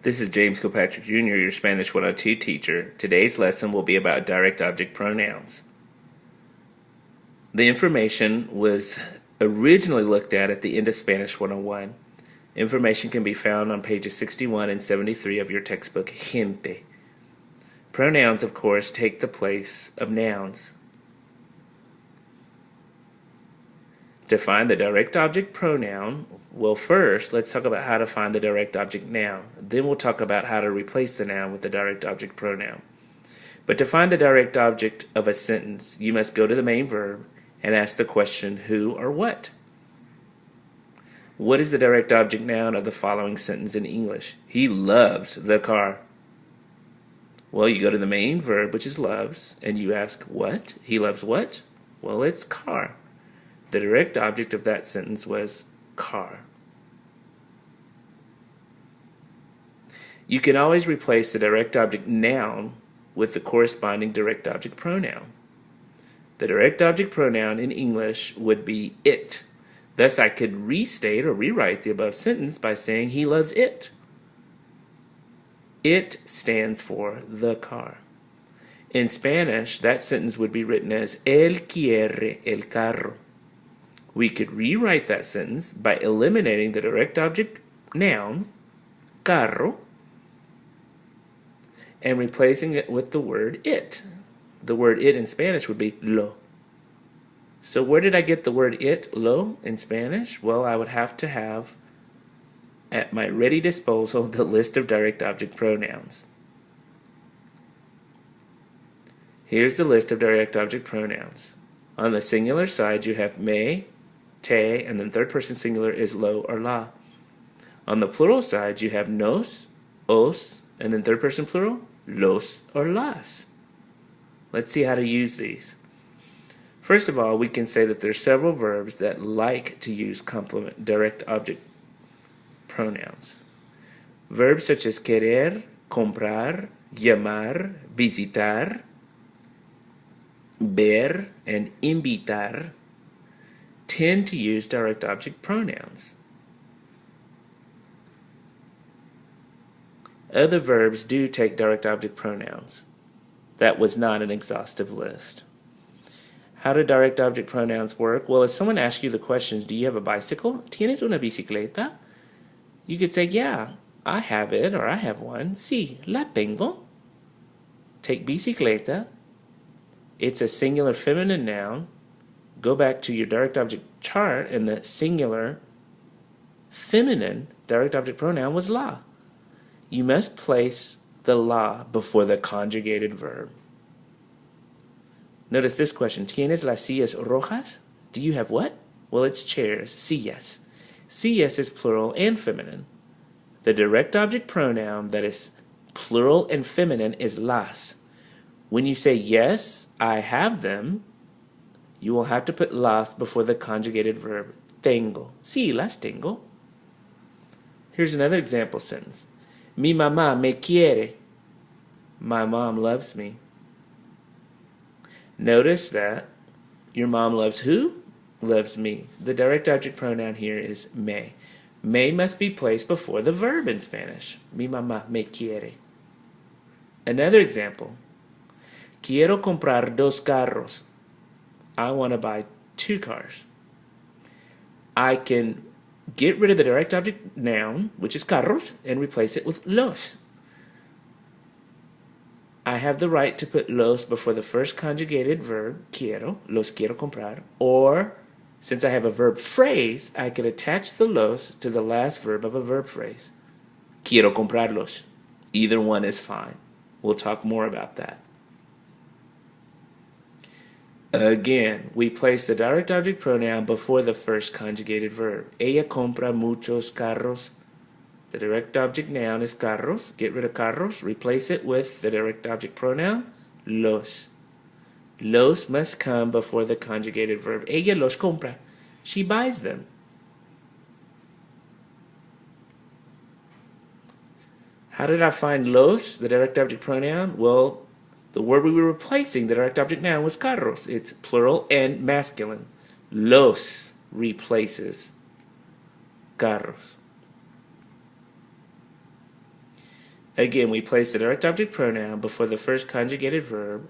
This is James Kilpatrick Jr., your Spanish 102 teacher. Today's lesson will be about direct object pronouns. The information was originally looked at the end of Spanish 101. Information can be found on pages 61 and 73 of your textbook, Gente. Pronouns, of course, take the place of nouns. To find the direct object pronoun, well, first, let's talk about how to find the direct object noun. Then we'll talk about how to replace the noun with the direct object pronoun. But to find the direct object of a sentence, you must go to the main verb and ask the question, who or what? What is the direct object noun of the following sentence in English? He loves the car. Well, you go to the main verb, which is loves, and you ask what? He loves what? Well, it's car. The direct object of that sentence was car. You can always replace the direct object noun with the corresponding direct object pronoun. The direct object pronoun in English would be it. Thus, I could restate or rewrite the above sentence by saying he loves it. It stands for the car. In Spanish, that sentence would be written as él quiere el carro. We could rewrite that sentence by eliminating the direct object noun, carro, and replacing it with the word it. The word it in Spanish would be lo. So where did I get the word it, lo, in Spanish? Well, I would have to have at my ready disposal the list of direct object pronouns. Here's the list of direct object pronouns. On the singular side, you have me, te, and then third person singular is lo or la. On the plural side, you have nos, os, and then third person plural, los or las. Let's see how to use these. First of all, we can say that there are several verbs that like to use complement direct object pronouns. Verbs such as querer, comprar, llamar, visitar, ver, and invitar tend to use direct object pronouns. Other verbs do take direct object pronouns. That was not an exhaustive list. How do direct object pronouns work? Well, if someone asks you the questions, do you have a bicycle? ¿Tienes una bicicleta? You could say, yeah, I have it, or I have one. Sí, la tengo. Take bicicleta. It's a singular feminine noun. Go back to your direct object chart, and the singular feminine direct object pronoun was la. You must place the la before the conjugated verb. Notice this question. ¿Tienes las sillas rojas? Do you have what? Well, it's chairs, sillas. Sillas is plural and feminine. The direct object pronoun that is plural and feminine is las. When you say, yes, I have them, you will have to put las before the conjugated verb, tengo. Sí, las tengo. Here's another example sentence. Mi mamá me quiere. My mom loves me. Notice that your mom loves who? Loves me. The direct object pronoun here is me. Me must be placed before the verb in Spanish. Mi mamá me quiere. Another example. Quiero comprar dos carros. I want to buy 2 cars. I can get rid of the direct object noun, which is carros, and replace it with los. I have the right to put los before the first conjugated verb, quiero, los quiero comprar, or since I have a verb phrase, I could attach the los to the last verb of a verb phrase. Quiero comprarlos. Either one is fine. We'll talk more about that. Again, we place the direct object pronoun before the first conjugated verb. Ella compra muchos carros. The direct object noun is carros. Get rid of carros. Replace it with the direct object pronoun, los. Los must come before the conjugated verb. Ella los compra. She buys them. How did I find los, the direct object pronoun? Well, the word we were replacing, the direct object noun, was carros. It's plural and masculine. Los replaces carros. Again, we place the direct object pronoun before the first conjugated verb,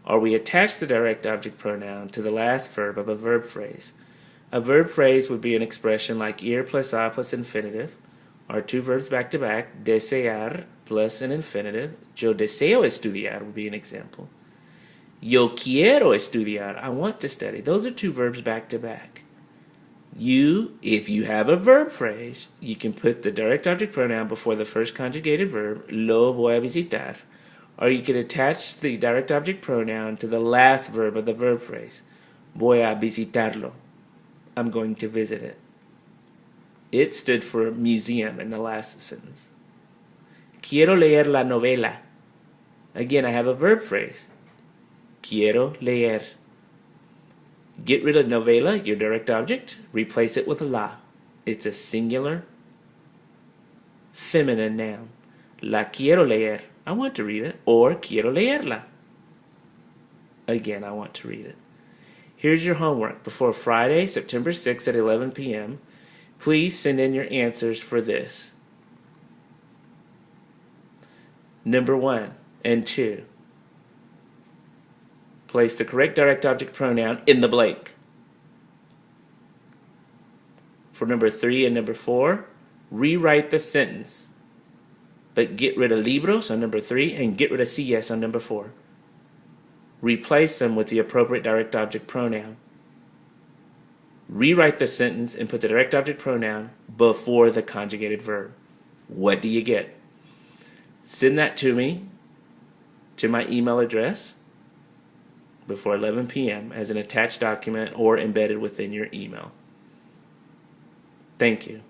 or we attach the direct object pronoun to the last verb of a verb phrase. A verb phrase would be an expression like ir plus a plus infinitive, or two verbs back to back, desear plus an infinitive. Yo deseo estudiar would be an example. Yo quiero estudiar, I want to study. Those are two verbs back to back. If you have a verb phrase, you can put the direct object pronoun before the first conjugated verb, lo voy a visitar, or you could attach the direct object pronoun to the last verb of the verb phrase, voy a visitarlo, I'm going to visit it. It stood for museum in the last sentence. Quiero leer la novela. Again, I have a verb phrase, quiero leer. Get rid of novela, your direct object, replace it with la. It's a singular feminine noun. La quiero leer, I want to read it, or quiero leerla. Again, I want to read it. Here's your homework. Before Friday, September 6th at 11 p.m., please send in your answers for this. Number 1 and 2. Place the correct direct object pronoun in the blank. For number 3 and number 4, rewrite the sentence, but get rid of libros on number 3 and get rid of sillas on number 4. Replace them with the appropriate direct object pronoun. Rewrite the sentence and put the direct object pronoun before the conjugated verb. What do you get? Send that to me, to my email address, before 11 p.m. as an attached document or embedded within your email. Thank you.